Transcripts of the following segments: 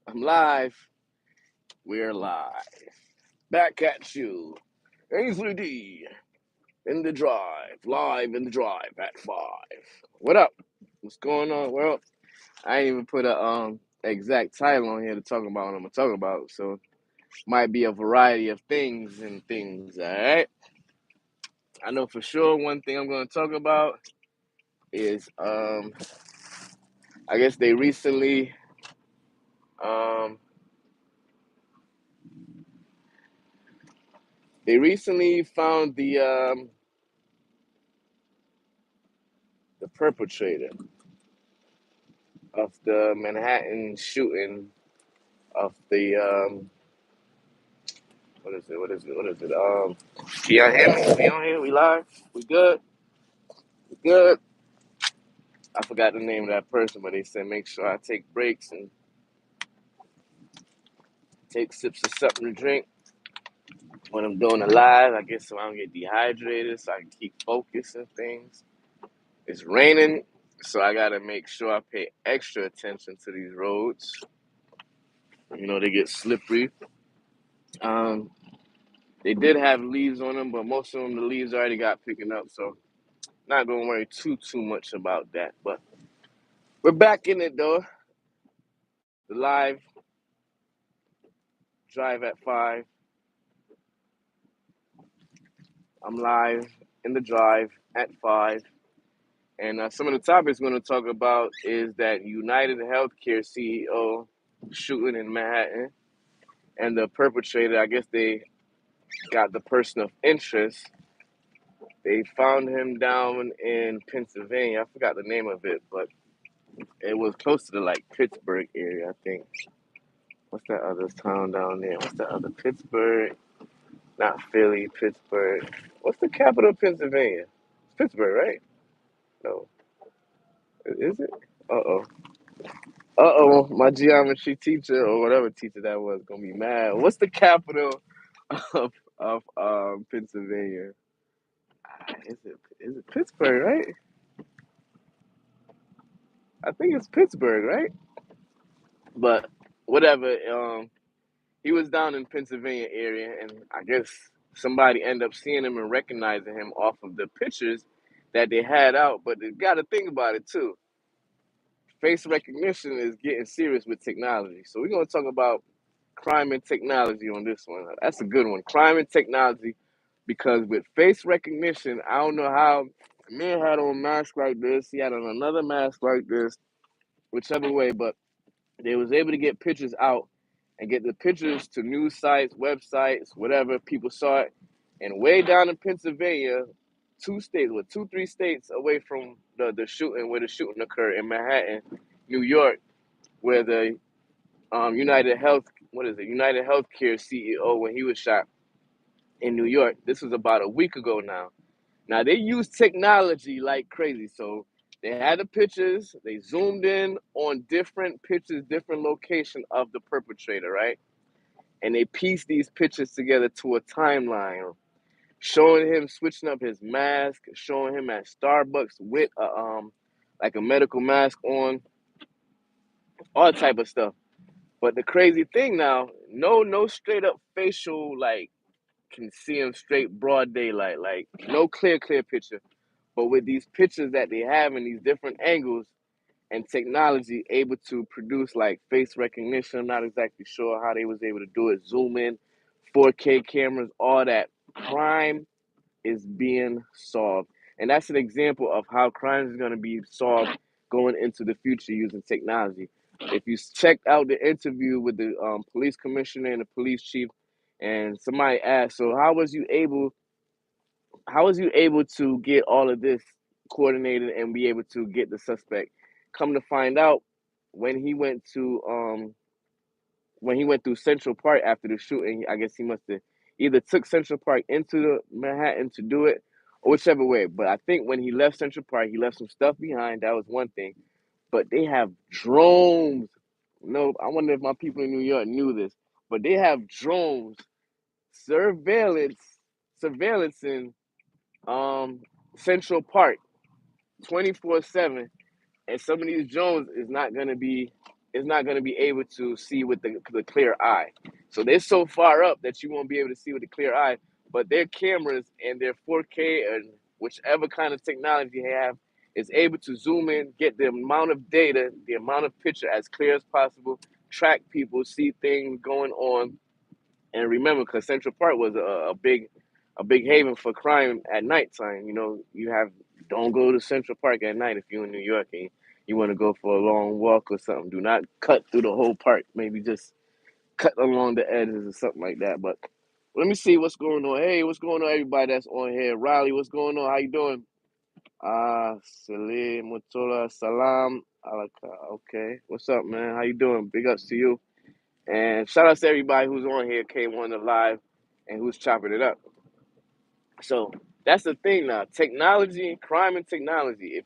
I'm live. We're live. Back at you. Ansley D in the drive. Live in the drive at 5. What up? What's going on? Well, I ain't even put a exact title on here to talk about what I'm gonna talk about. So might be a variety of things and things, alright? I know for sure one thing I'm gonna talk about is I guess um they recently found the perpetrator of the Manhattan shooting of the can y'all hear me? We on here? We live? We good? We good? I forgot the name of that person, but they said make sure I take breaks and take sips of something to drink when I'm doing it live. I guess so I don't get dehydrated, so I can keep focused and things. It's raining, so I gotta make sure I pay extra attention to these roads. You know, they get slippery. Um, they did have leaves on them, but most of them, the leaves already got picking up, so not gonna worry too much about that. But we're back in it though. The live drive at 5. I'm live in the drive at 5. And some of the topics we're going to talk about is that United Healthcare CEO shooting in Manhattan and the perpetrator. I guess they got the person of interest. They found him down in Pennsylvania. I forgot the name of it, but it was close to the like Pittsburgh area, I think. What's that other town down there? What's that other Pittsburgh? Not Philly, Pittsburgh. What's the capital of Pennsylvania? It's Pittsburgh, right? No. Is it? Uh-oh. Uh-oh. My geometry teacher or whatever teacher that was gonna be mad. What's the capital of Pennsylvania? Is it Pittsburgh, right? I think it's Pittsburgh, right? But whatever. He was down in Pennsylvania area, and I guess somebody ended up seeing him and recognizing him off of the pictures that they had out. But they got to think about it too. Face recognition is getting serious with technology. So we're gonna talk about crime and technology on this one. That's a good one. Crime and technology, because with face recognition, I don't know how. Man had on a mask like this. He had on another mask like this. Whichever way, but they was able to get pictures out and get the pictures to news sites, websites, whatever. People saw it. And way down in Pennsylvania, 2 states, or 3 states away from the shooting, where the shooting occurred in Manhattan, New York, where the United Healthcare CEO, when he was shot in New York. This was about a week ago now. Now they use technology like crazy. So they had the pictures, they zoomed in on different pictures, different location of the perpetrator, right? And they pieced these pictures together to a timeline, showing him switching up his mask, showing him at Starbucks with like a medical mask on, all type of stuff. But the crazy thing now, no straight up facial, like can see him straight broad daylight, like no clear picture. But with these pictures that they have in these different angles and technology able to produce like face recognition, I'm not exactly sure how they was able to do it, zoom in, 4K cameras, all that. Crime is being solved. And that's an example of how crime is going to be solved going into the future using technology. If you checked out the interview with the police commissioner and the police chief, and somebody asked, so how was you able to get all of this coordinated and be able to get the suspect? Come to find out, when he went to when he went through Central Park after the shooting, I guess he must have either took Central Park into the Manhattan to do it, or whichever way. But I think when he left Central Park, he left some stuff behind. That was one thing. But they have drones. No, I wonder if my people in New York knew this, but they have drones surveillance surveillance in um Central Park 24/7, and some of these drones is not gonna be is not going to be able to see with the clear eye. So they're so far up that you won't be able to see with the clear eye. But their cameras and their 4K and whichever kind of technology they have is able to zoom in, get the amount of data, the amount of picture as clear as possible, track people, see things going on. And remember, because Central Park was a big haven for crime at nighttime. You know, don't go to Central Park at night if you're in New York and you want to go for a long walk or something. Do not cut through the whole park. Maybe just cut along the edges or something like that. But let me see what's going on. Hey, what's going on, everybody that's on here? Riley, what's going on? How you doing? Salim, Mutola, Salam, Alaka. Okay, what's up, man? How you doing? Big ups to you. And shout out to everybody who's on here, K1 Alive, and who's chopping it up. So that's the thing now. Technology, crime and technology. If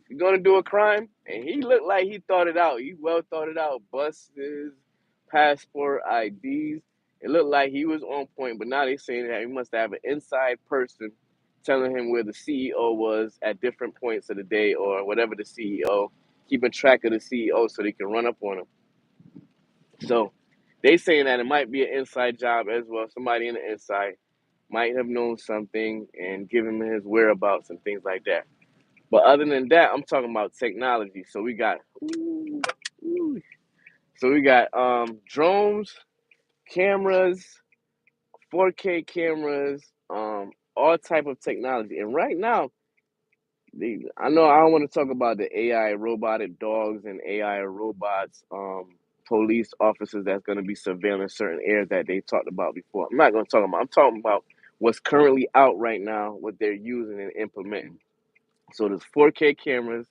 you're gonna do a crime, and he looked like he thought it out, he well thought it out, buses, passport, IDs. It looked like he was on point, but now they're saying that he must have an inside person telling him where the CEO was at different points of the day or whatever the CEO, keeping track of the CEO so they can run up on him. So they saying that it might be an inside job as well. Somebody in the inside might have known something and given him his whereabouts and things like that. But other than that, I'm talking about technology. So we got drones, cameras, 4K cameras, all type of technology. And right now, I know I don't want to talk about the AI robotic dogs and AI robots, police officers that's going to be surveilling certain areas that they talked about before. I'm not going to talk about. I'm talking about what's currently out right now, what they're using and implementing. So there's 4K cameras,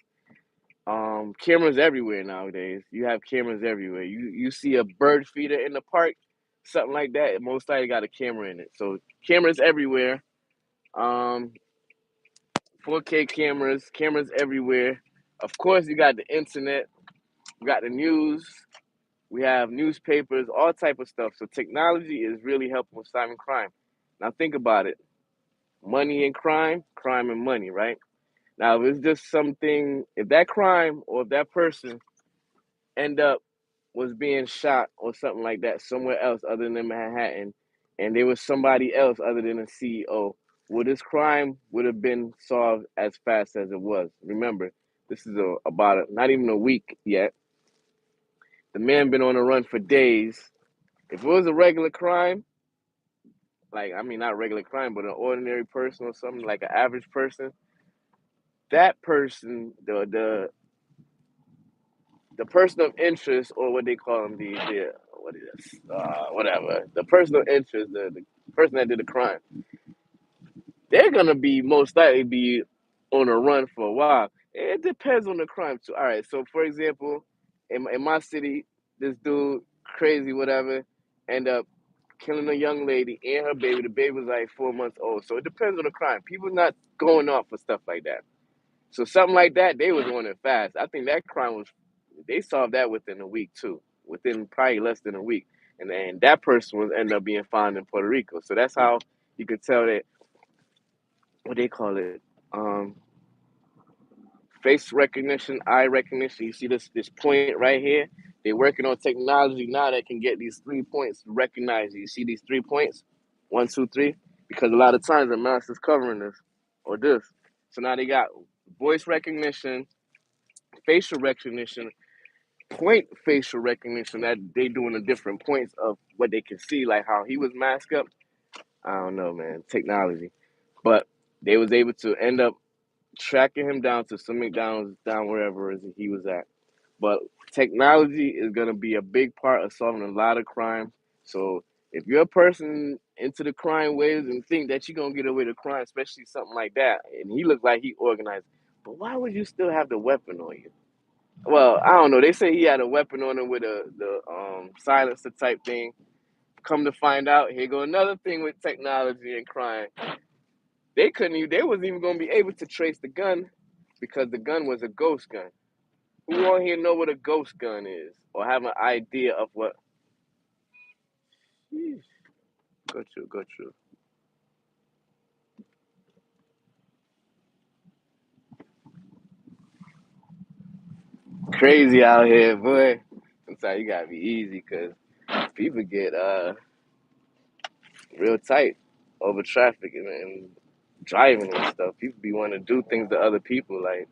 cameras everywhere nowadays. You have cameras everywhere. You see a bird feeder in the park, something like that. It most likely got a camera in it. So cameras everywhere. Um, 4K cameras, cameras everywhere. Of course, you got the internet, we got the news, we have newspapers, all type of stuff. So technology is really helping with stopping crime. Now think about it: money and crime, crime and money, right? Now, if it's just something, if that crime or if that person end up was being shot or something like that somewhere else other than Manhattan, and there was somebody else other than a CEO, well, this crime would have been solved as fast as it was. Remember, this is not even a week yet. The man been on the run for days. If it was a regular crime, like I mean not regular crime, but an ordinary person or something like an average person, that person, the person of interest, or what they call them, the what is whatever, the person of interest, the person that did the crime, they're gonna be most likely be on a run for a while. It depends on the crime too. All right, so for example, in my city, this dude, crazy whatever, end up killing a young lady and her baby. The baby was like 4 months old. So it depends on the crime. People not going off for stuff like that. So something like that, they was on it fast. I think that crime was, they solved that within a week too, within probably less than a week, and that person was ended up being found in Puerto Rico. So that's how you could tell that, what they call it, um, face recognition, eye recognition. You see this point right here. They're working on technology now that can get these 3 points to recognize you. You see these 3 points, 1, 2, 3, because a lot of times the mask is covering this or this. So now they got voice recognition, facial recognition, point facial recognition, that they doing the different points of what they can see, like how he was masked up. I don't know, man, technology. But they was able to end up tracking him down to some McDonald's down wherever he was at. But technology is gonna be a big part of solving a lot of crime. So if you're a person into the crime waves and think that you're gonna get away with crime, especially something like that, and he looked like he organized, but why would you still have the weapon on you? Well, I don't know. They say he had a weapon on him with the silencer type thing. Come to find out, here go another thing with technology and crime. They wasn't even gonna be able to trace the gun because the gun was a ghost gun. Who on here know what a ghost gun is or have an idea of what? Sheesh. Go true, go true. Crazy out here, boy. sometimes you gotta be easy because people get real tight over traffic and driving and stuff. People be wanting to do things to other people. Like,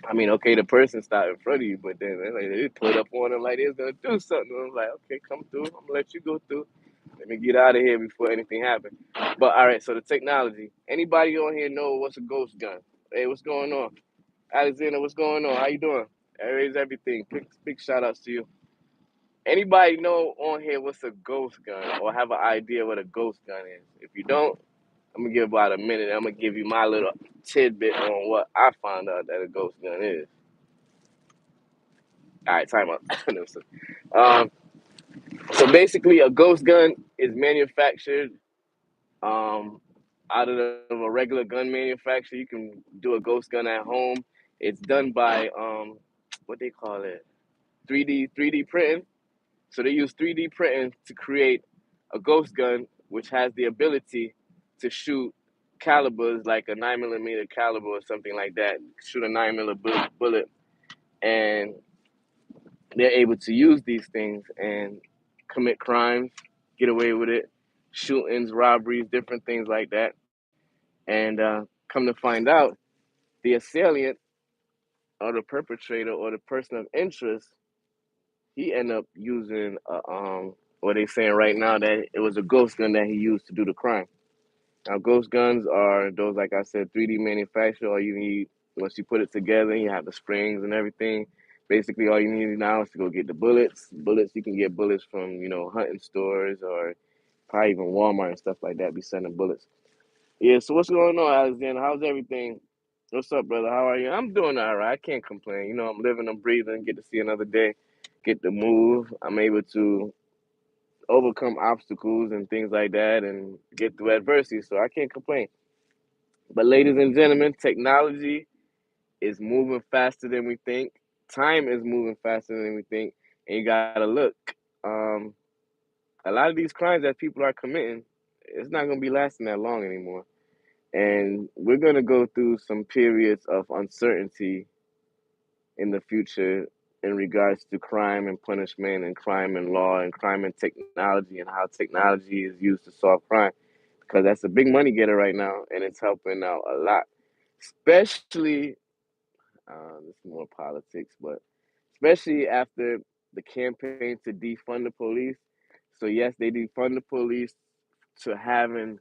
I mean, okay, the person stopped in front of you, but then they pulled up on them like they was gonna do something. I'm like, okay, come through. I'm gonna let you go through. Let me get out of here before anything happens. But all right, so the technology. Anybody on here know what's a ghost gun? Hey, what's going on? Alexander, what's going on? How you doing? Raise everything. Big shout outs to you. Anybody know on here what's a ghost gun or have an idea what a ghost gun is? If you don't, I'm gonna give about a minute. I'm gonna give you my little tidbit on what I found out that a ghost gun is. All right, time up. um, so basically, a ghost gun is manufactured um, out of a regular gun manufacturer. You can do a ghost gun at home. It's done by what they call it, 3D printing. So they use 3D printing to create a ghost gun, which has the ability to shoot calibers like a 9mm caliber or something like that. Shoot a 9mm bullet, and they're able to use these things and commit crimes, get away with it, shootings, robberies, different things like that. And come to find out, the assailant or the perpetrator or the person of interest, he ended up using what they saying right now that it was a ghost gun that he used to do the crime. Now, ghost guns are those, like I said, 3D manufactured. All you need, once you put it together, you have the springs and everything. Basically, all you need now is to go get the bullets. Bullets, you can get bullets from, hunting stores or probably even Walmart and stuff like that. Be sending bullets. Yeah, so what's going on, Alexander? How's everything? What's up, brother? How are you? I'm doing all right. I can't complain. I'm living, I'm breathing, get to see another day, get to move. I'm able to overcome obstacles and things like that and get through adversity, so I can't complain. But, ladies and gentlemen, technology is moving faster than we think. Time is moving faster than we think. And you got to look. Um, a lot of these crimes that people are committing, it's not going to be lasting that long anymore. And we're going to go through some periods of uncertainty in the future in regards to crime and punishment and crime and law and crime and technology and how technology is used to solve crime. Because that's a big money getter right now and it's helping out a lot. Especially, this is more politics, but especially after the campaign to defund the police. So, yes, they defund the police to having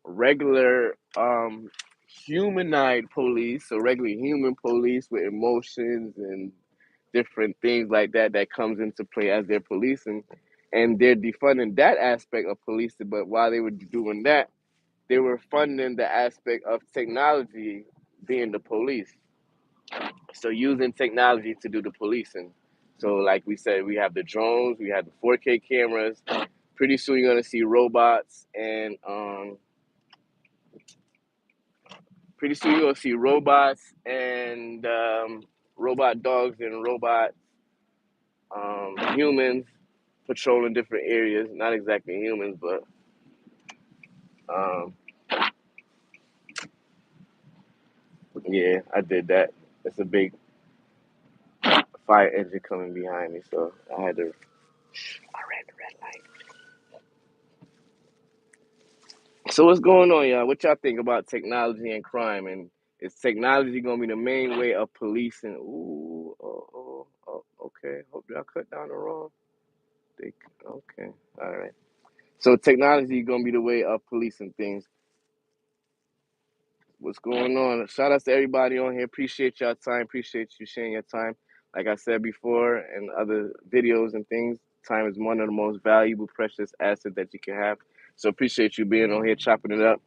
regular humanoid police, so regular human police with emotions and different things like that that comes into play as they're policing, and they're defunding that aspect of policing. But while they were doing that, they were funding the aspect of technology being the police. So using technology to do the policing. So like we said, we have the drones, we have the 4K cameras. Pretty soon you're gonna see robots and pretty soon you're gonna see robots and robot dogs and robot humans patrolling different areas. Not exactly humans, but um, yeah, I did that. It's a big fire engine coming behind me, so I had to. I ran the red light. So what's going on, y'all? What y'all think about technology and crime? And is technology gonna be the main way of policing? Ooh, okay. Hope y'all cut down the wrong. They, okay, all right. So technology gonna be the way of policing things. What's going on? Shout out to everybody on here. Appreciate y'all time. Appreciate you sharing your time. Like I said before, and other videos and things, time is one of the most valuable, precious assets that you can have. So appreciate you being on here, chopping it up.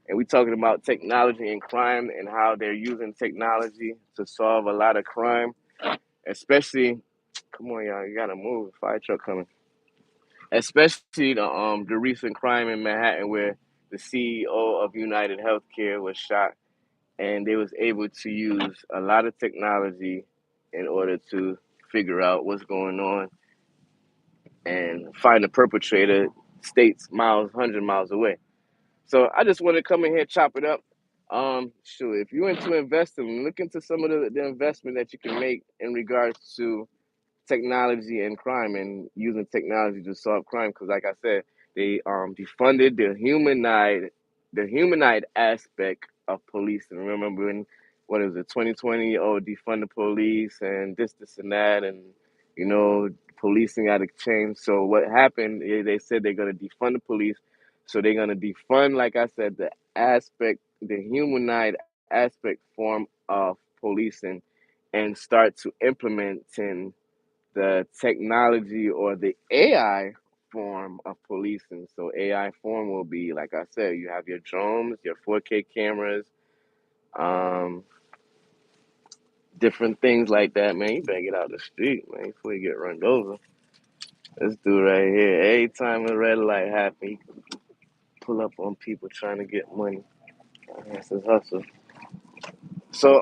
And we talking about technology and crime and how they're using technology to solve a lot of crime, especially. Come on, y'all, you gotta move. Fire truck coming. Especially the recent crime in Manhattan where the CEO of United Healthcare was shot, and they was able to use a lot of technology in order to figure out what's going on and find the perpetrator states miles, 100 miles away. So I just want to come in here, chop it up. Sure, if you're into investing, look into some of the investment that you can make in regards to technology and crime and using technology to solve crime. Because, like I said, they defunded the humanized aspect of policing. Remember when what is it 2020? Oh, defund the police and this and that, and you know policing out of change. So what happened? They said they're gonna defund the police, so they're gonna defund, like I said, the humanized aspect form of policing, and start to implementing the technology or the AI form of policing. So AI form will be, like I said, you have your drones, your 4K cameras, um, different things like that, man. You better get out the street, man, before you get run over. This dude right here, every time a red light happen, he pull up on people trying to get money. That's his hustle. So,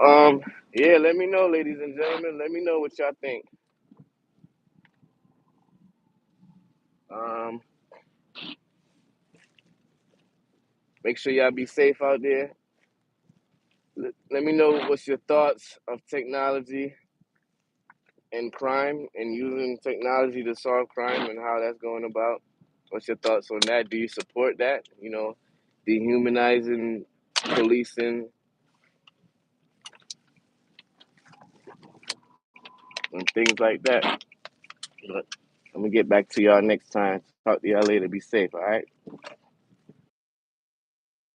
yeah, let me know, ladies and gentlemen. Let me know what y'all think. Um, Make sure y'all be safe out there. Let me know what's your thoughts of technology and crime and using technology to solve crime and how that's going about. What's your thoughts on that? Do you support that? Dehumanizing policing and things like that. But I'm gonna get back to y'all next time. Talk to y'all later. Be safe, all right?